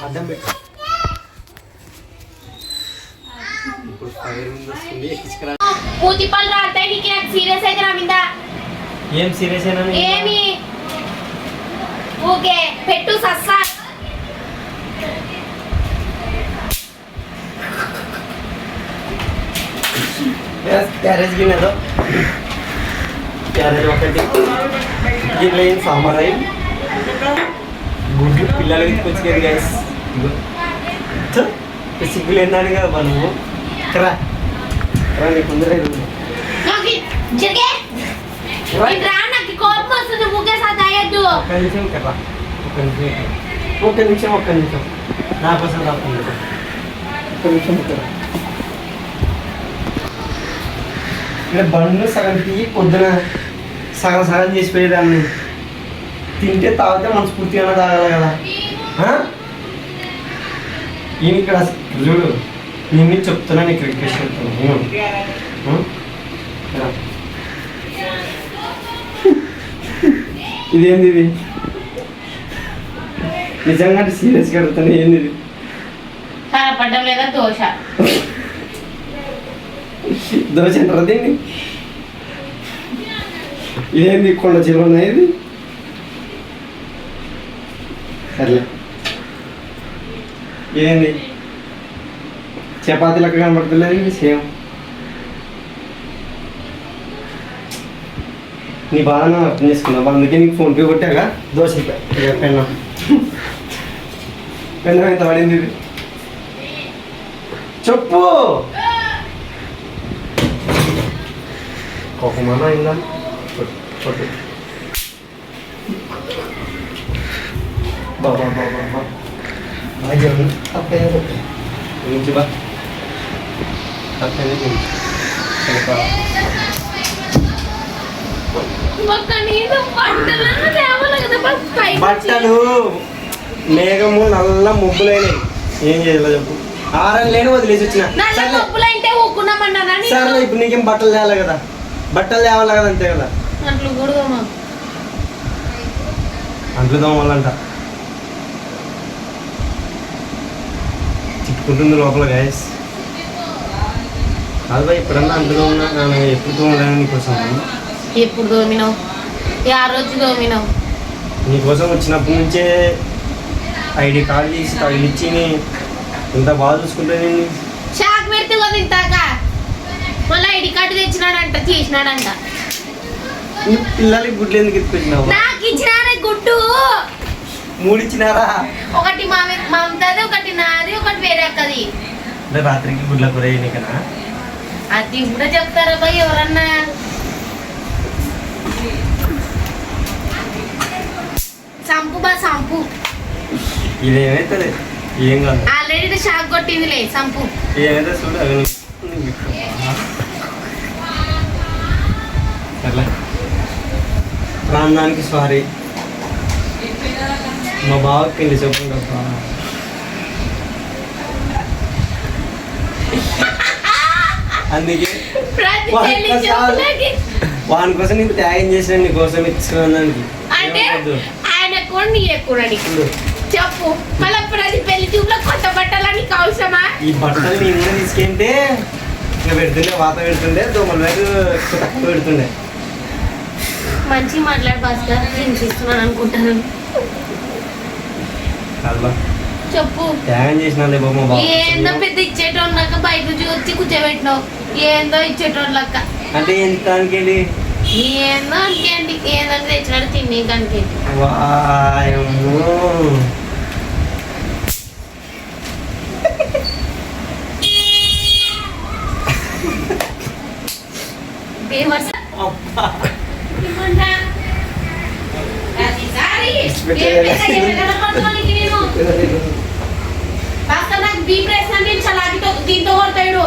అడ్డం పెట్టు. ఇప్పుడు ఫైర్ వస్తుంది ఎక్కించుకురా. పూతి పళ్ళు రాస్తాయి నీకు. నాకు సీరియస్ అయితే నా మీద. ఏం సీరియస్ అయినా? ఏమి ఓకే పెట్టు సస్సా. క్యారేజ్ గిన్నెలో క్యారేజ్ ఒకటి గిన్నె ఏం సాంబార్ అయ్యి గుడ్లు పిల్లలు తీసుకొచ్చేది గ్యాస్ సిగ్గులు ఎన్నాడు కదా మనము రా రా నీకు ముందరే ఒక్క నిమిషం నా కోసం రాకుండా ఒక్క నిమిషం ఇక్కడ బండ్లు సగం తీయి పొద్దున సగం చేసిపోయేదాన్ని తింటే తాగితే మనస్ఫూర్తిగా తాగాలి కదా. ఈయన ఇక్కడ చూడు నేను చెప్తున్నా నీకు రిక్వెస్ట్ చెప్తాను. ఇదేంది ఇది నిజంగా సీరియస్గా అడుగుతాను. ఏంది ఇది? పడ్డం లేదా దోశ దోశ అంటారా దీన్ని? ఇదేంది కొండ చిలువ ఇది? సర్లే ఇదేంది చపాతీ లెక్క కనబడుతులేదు సేమ్. నీ బాధను అర్థం చేసుకున్నావు అందుకే నీకు ఫోన్పే కొట్టాగా దోశ పెన్నం పెన్నం ఎంత పడింది ఇది చెప్పు. కోపమాన అయిందా? కొట్టు బాబా బాబా తప్పేది నుంచి బా తప్పేది బట్టలు మేఘము నల్ల ముగ్గులైనవి ఏం చేయాలి చెప్పు. ఆరని లేని వదిలేసి వచ్చిన. సరే ఇప్పుడు నీకేం బట్టలు తేవాలి కదా, బట్టలు తేవాలి కదా, అంతే కదా. అంట్లు దోమాలంట తిట్టుకుంటుంది లోపల గ్యాస్. కాదు బాయ్ ఎప్పుడన్నా అంట్లు దోమనా ఎప్పుడు దోమలేను నీకోసం. ఎప్పుడు దోమినావు? ఆ రోజు దోమినావు. నీకోసం వచ్చినప్పటి నుంచే ఐడి కార్డు తీసి తగిలిచ్చి ఇంత బాగా చూసుకుంటే నేను షాక్ పెడితే కదా ఇంతాక మళ్ళీ ఐడి కార్డు తెచ్చినాడంట చేసినాడంట. పిల్లలకి గుడ్లు ఎందుకు ఎత్తుకొచ్చినావు? నాకు ఇచ్చినారే గుడ్డు 3 ఇచ్చినారా? ఒకటి మమతది, ఒకటి నాది, ఒకటి వేరే అక్కది. అంటే రాత్రికి గుడ్ల కూర నీకనా? అది కూడా చెప్తారా బాయ్ ఎవరన్నా? సంపు బా సంపు. ఇదేమైతుంది ఏం కాదు. ఆల్రెడీ షాక్ కొట్టిందిలే సంపు. ఏమైతే చూడు అవి సర్లే. ప్రాణానికి సారీ. మా బావకి పెళ్లి చెప్పండి తప్ప అందుకే వాని కోసం నీకు త్యాగం చేసిన నీ కోసం ఇచ్చుకోవడానికి చెప్పు. మళ్ళీ ప్రతి పెళ్లి చూపులో కొత్త బట్టలని అవసరమా? ఈ బట్టలు నేను కూడా తీసుకెళ్తే ఇంకా పెడుతుండే వాత పెడుతుండే దోమల వైపు తక్కువ పెడుతుండే. మంచి మాట్లాడు భాస్కర్, తినిపిస్తున్నాను అనుకుంటాను. చెప్పు. త్యాగం చేసిన బొమ్మ ఏందో పెద్ద ఇచ్చేటోళ్ళక బయట నుంచి వచ్చి కూర్చోబెట్టినావు. ఏందో ఇచ్చేటోళ్ళక అంటే ఎంత అనుకేంటి? ఏందో అనుకేంటి ఏందంటే తెచ్చినాడు తిని కనుక. నాకు డీప్ రైస్ అంటే చలాకితో దీంతో కొడతాడు.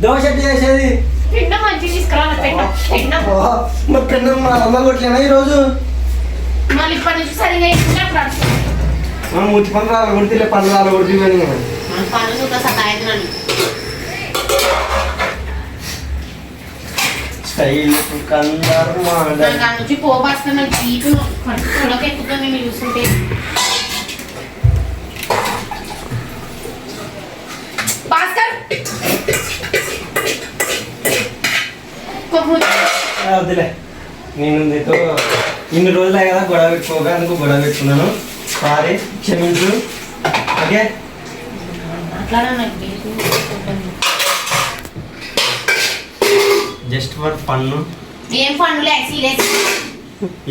దోశ చేసేది పెన్న మంచి తీసుకురావాలి. మరి పెన్న మా అమ్మ కొట్లేనా ఈరోజు? మళ్ళీ ఇప్పటి నుంచి సరిగా మూతి పనులు రాలి కొడితే పనులు రాలి కొడుతుంది. పనులు సతాయితున్నాను. Style Kandar model. నాకు నుంచి పోబాస్తున్నా జీపు కడుపులోకి ఎక్కుతుంది నేను చూస్తుంటే. భాస్కర్ వద్దులే, నేను నీతో ఇన్ని రోజులే కదా గొడవ పెట్టుకోగా అందుకు గొడవ పెట్టుకున్నాను. సారీ, క్షమించు. Okay, just for fun. ఏం పనులే సీరియస్,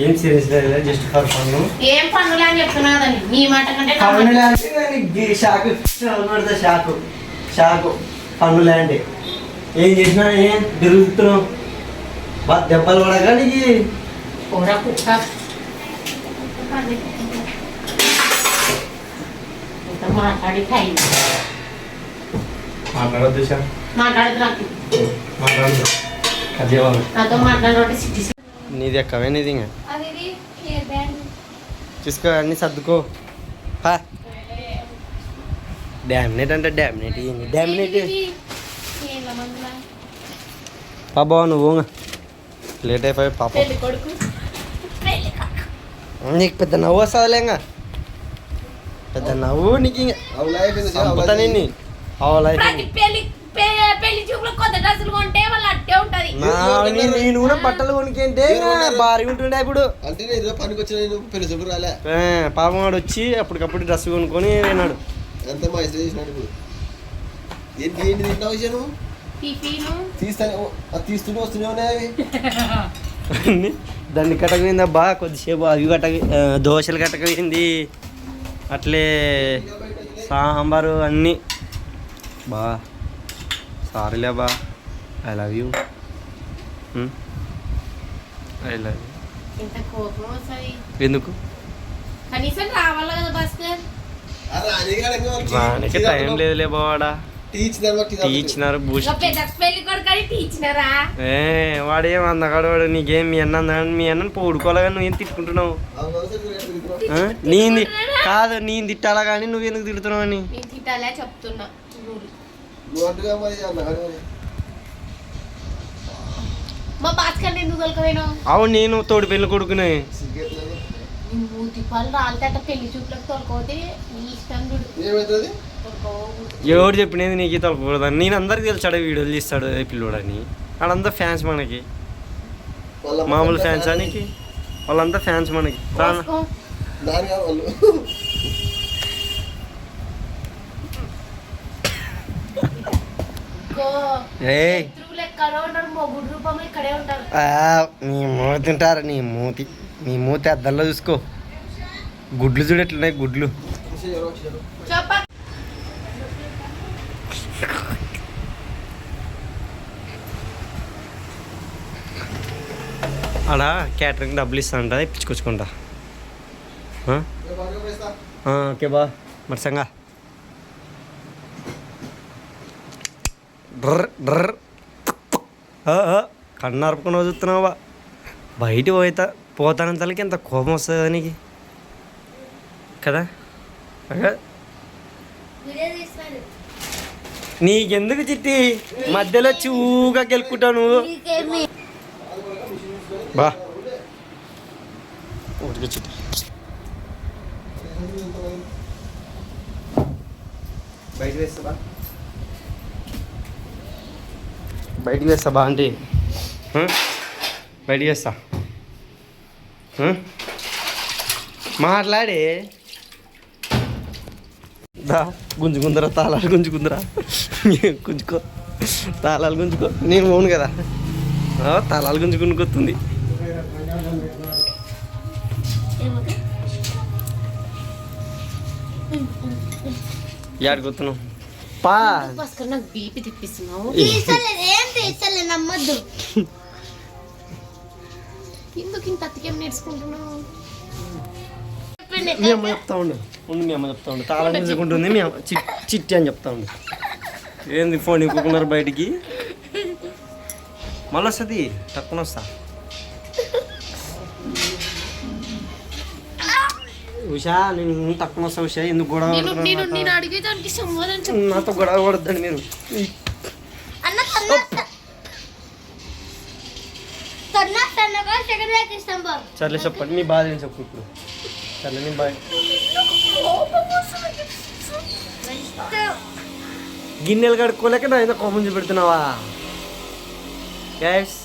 ఏం సీరియస్ లేదు, జస్ట్ ఫర్ ఫన్. ఏం పనులే అని చెప్తున్నా కదండి నీ మాట కంటే నా మాట. పన్నులే అంటే షాకు పడితే షాకు షాకు. పన్నులే అంటే ఏం చేసినా ఏం తిరుగుతున్నావు, బాగా దెబ్బలు పడగా నీకు. కూర కుక్క మాట్లాడి టైం మాట్లాడద్దు సార్, మాట్లాడదు నాకు. మాట్లాడదు కదేవాళ్ళు. నాతో మాట్లాడే సిటీ నీది ఎక్కవే నీది ఇంకా చూసుకో, అన్నీ సర్దుకో. డామినేట్ అంటే డామినేట్ ఇయ్యండి, డామినేట్ పాపా నువ్వు లేట్ అయిపోయి పాప. నీకు పెద్ద నవ్వు వస్తుందిలే, ఇంకా పెద్ద నవ్వు నీకు. ఇంకా నేను పెళ్లి చూపులు కొత్త డ్రెస్సులు కొంటే వాళ్ళు అట్టే ఉంటది. నేను కూడా బట్టలు కొనుక్కుంటే భారీగా ఉంటుండే. ఇప్పుడు అంటే పనికి వచ్చిన పెళ్లి చూపులు రాలే. పాపం వాడు వచ్చి అప్పటికప్పుడు డ్రెస్ కొనుక్కొని విన్నాడు. ఎంత మా ఇష్టం చేసినాడు. ఇప్పుడు ఏంటి ఏంటి తింటావు విషయం తీస్తూనే వస్తూనే ఉన్నాయి అవి. దాన్ని కట్టకపోయిందబ్బా కొద్దిసేపు, అవి దోశలు కట్టకపోయింది, అట్లే సాంబారు అన్నీ. బా సారీలే బా, I love you, I love you. ఇంత కోపం వస్తుంది ఎందుకు? కనీసం రావాలి కదా భాస్కర్. రానికి టైం లేదులే బావాడా. టీచినారు వాడేం అందగాడు. వాడు నీకేం మీ అన్న అందగాడు, మీ అన్నని పోడుకోలే కానీ నువ్వేం తిట్టుకుంటున్నావు? నీంది కాదు, నేను తిట్టాలా కానీ నువ్వెందుకు తిడుతున్నావు అని చెప్తున్నా. మా భాస్కర్ ఎందుకు తొలకపోయినావు? అవును, నేను తోడు పెళ్ళి కొడుకునే. మూతిపాలు రాలితే అట్ట పెళ్లి చూపులకు తొలకపోతే నీ ఇష్టం. ఎవరు చెప్పినది నీకు తొలకూడదని? నేను అందరికి తెలిసాడు వీడియోలు తీస్తాడు పిల్లోడని. వాళ్ళంతా ఫ్యాన్స్ మనకి, మామూలు ఫ్యాన్స్ నీకు? వాళ్ళంతా ఫ్యాన్స్ మనకి. నీ మూతి తింటారు, నీ మూతి అద్దంలో చూసుకో. గుడ్లు చూడు ఎట్లున్నాయి గుడ్లు. అలా క్యాటరింగ్ డబ్బులు ఇస్తానంట, ఇప్పించుకొచ్చుకుంటా. ఓకే బా మరి సంగా. డ్రర్ డ్రర్ కన్ను అరుపుకొని వదులుతున్నావా? బయట పోతానంతలకి ఎంత కోపం వస్తుంది నీకు కదా. నీకెందుకు చిట్టి మధ్యలో చూగా గెలుపుకుంటావు నువ్వు? బా చిట్టి బయటికి వేస్తా బా అంటే బయటికి వేస్తా. మాట్లాడే దా గుంజుకుందరా, తాళాలు గుంజుకుందరా, గుంజుకో తాళాలు గుంజుకో. నేను పోను కదా, తాళాలు గుంజుకునికొస్తుంది. యాడికొస్తున్నావు? పా నాకు బీపీ తిప్పిస్తున్నావు. నమ్మద్దు. ఎందుకు ఇంత అతికేం నేర్చుకుంటున్నావు? మీ అమ్మ చెప్తా ఉండు, మీ అమ్మ చెప్తా ఉండు. తాళం గుంజుకుంటుంది మీ అమ్మ, చిట్టి అని చెప్తా ఉండు. ఏంది ఫోన్ ఇప్పుకున్నారు బయటికి? మళ్ళీ వస్తుంది, తక్కువ వస్తా. ఉషా నేను తక్కువ వస్తా. ఉషా ఎందుకు గొడవ? నాతో గొడవ పడద్దండి మీరు. ఎక్కడ దాకా ఇష్టం బాబు సర్లే చెప్పండి నీ బాధ ఏం చెప్పు ఇప్పుడు సర్లే నీ బాధ గిన్నెలు కడుక్కోలేక నా ఏదో కోపం చూపెడుతున్నావా గ్యాస్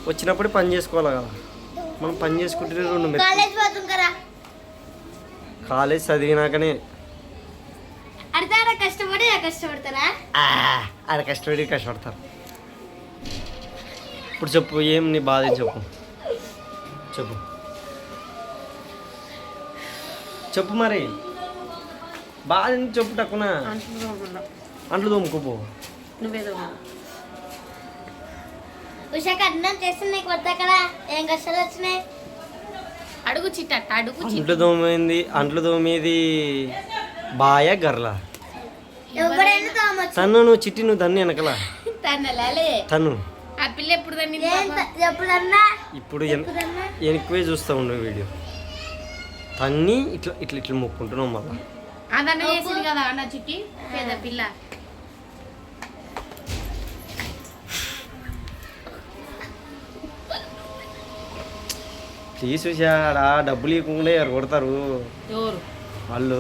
వచ్చినప్పుడు పని చేసుకోవాలి కదా మనం పని చేసుకుంటే రెండు మెట్లు కాలేజ్ పోతుంది కదా కాలేజ్ చదివినాకనే అడతారా కష్టపడతారా ఆడ కష్టపడతారు ఇప్పుడు చెప్పు ఏం నీ బాధ ఏం చెప్పు చెప్పు చెప్పు మరి బాధ ఎందుకు చెప్పు టక్కున అంట్లు తోముకోపో నువ్వేదో ఉషాకి అన్నం చేస్తే నీకు వద్దా కదా ఏం కష్టాలు వచ్చినాయి అడుగు చిట్టట్ట అడుగు అంట్లు తోమేది బాయా గర్లా ఎవరైనా తోమొచ్చు తను నువ్వు చిట్టి నువ్వు దాన్ని వెనకలా తనలాలే తను ఆ పిల్ల ఎప్పుడు దాన్ని ఎప్పుడన్నా ఇప్పుడు వెనక్కి చూస్తూ ఉండు వీడియో తన్ని ఇట్లా ఇట్లా ఇట్లా మొక్కుంటున్నావు మళ్ళా అదన్న చేసింది కదా అన్న చిట్టి పేద పిల్ల ప్లీజ్ చూసాడా డబ్బులు ఇవ్వకుండా ఎవరు కొడతారు ఎవరు వాళ్ళు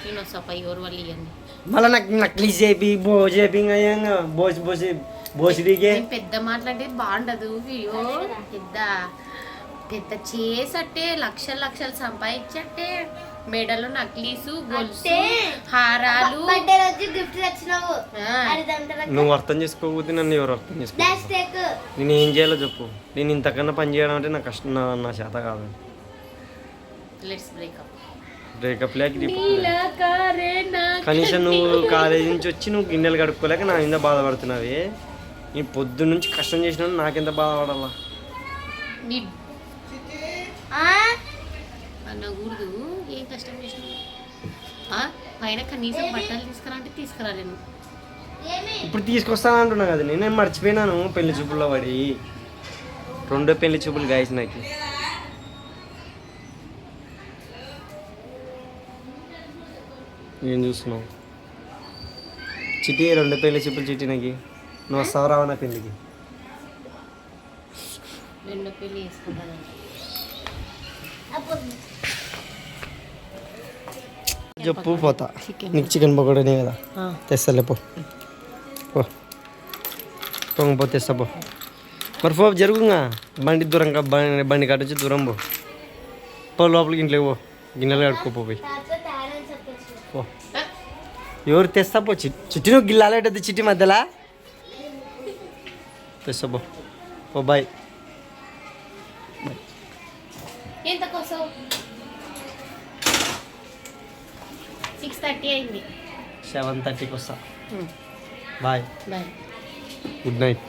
నేను వస్తా ఎవరు వాళ్ళు ఇవ్వండి మళ్ళీ నాకు నక్లీ చేపి బోసిడికే పెద్ద మాట్లాడితే బాగుండదు అయ్యో పెద్ద పెద్ద చేసట్టే లక్షలు సంపాదించట్టే మెడలు నక్లీసు గొలుసు హారాలు నువ్వు అర్థం చేసుకోకపోతే నన్ను ఎవరు అర్థం చేసుకో నేను ఏం చేయాలో చెప్పు నేను ఇంతకన్నా పని చేయడం అంటే నా కష్టం నా చేత కాదు లెట్స్ బ్రేకప్ బ్రేకప్ లేక కనీసం నువ్వు కాలేజీ నుంచి వచ్చి నువ్వు గిన్నెలు కడుక్కోలేక నా మీద బాధపడుతున్నావే నేను పొద్దున్న నుంచి కష్టం చేసినా నాకెంత బాధపడాలా అన్నకూడదు ఏం కష్టం చేసినా పైన కనీసం బట్టలు తీసుకురా అంటే తీసుకురాలేను ఇప్పుడు తీసుకొస్తాను అంటున్నా కదా నేను మర్చిపోయినాను పెళ్లి చూపుల్లో పడి 2 పెళ్లి చూపులు గాయస్ నాకు ఏం చూస్తున్నావు చిట్టి 2 పెళ్లి చూపులు చిట్టి నాకు నువ్వు వస్తావు రావు నా పెళ్ళికి రెండో పెళ్లి చేసుకుంటాను చెప్పు పోతా నీకు చికెన్ పకోడీనే కదా తెస్తలే పో పొంగపో తెస్తా పో మరి పో జరుగుగా బండి దూరంగా బండి కట్టొచ్చి దూరం పో లోపలికి ఇంట్లోకి పో గిన్నెలు కడుక్కోపో పోయి పో ఎవరు తెస్తా పో చిట్టి నువ్వు గిల్లాలేటది చిట్టి మధ్యలో తెస్తా పో బాయ్ ఎంత కోసం 6:30 అయింది 7:30కి వస్తా బాయ్ బాయ్ గుడ్ నైట్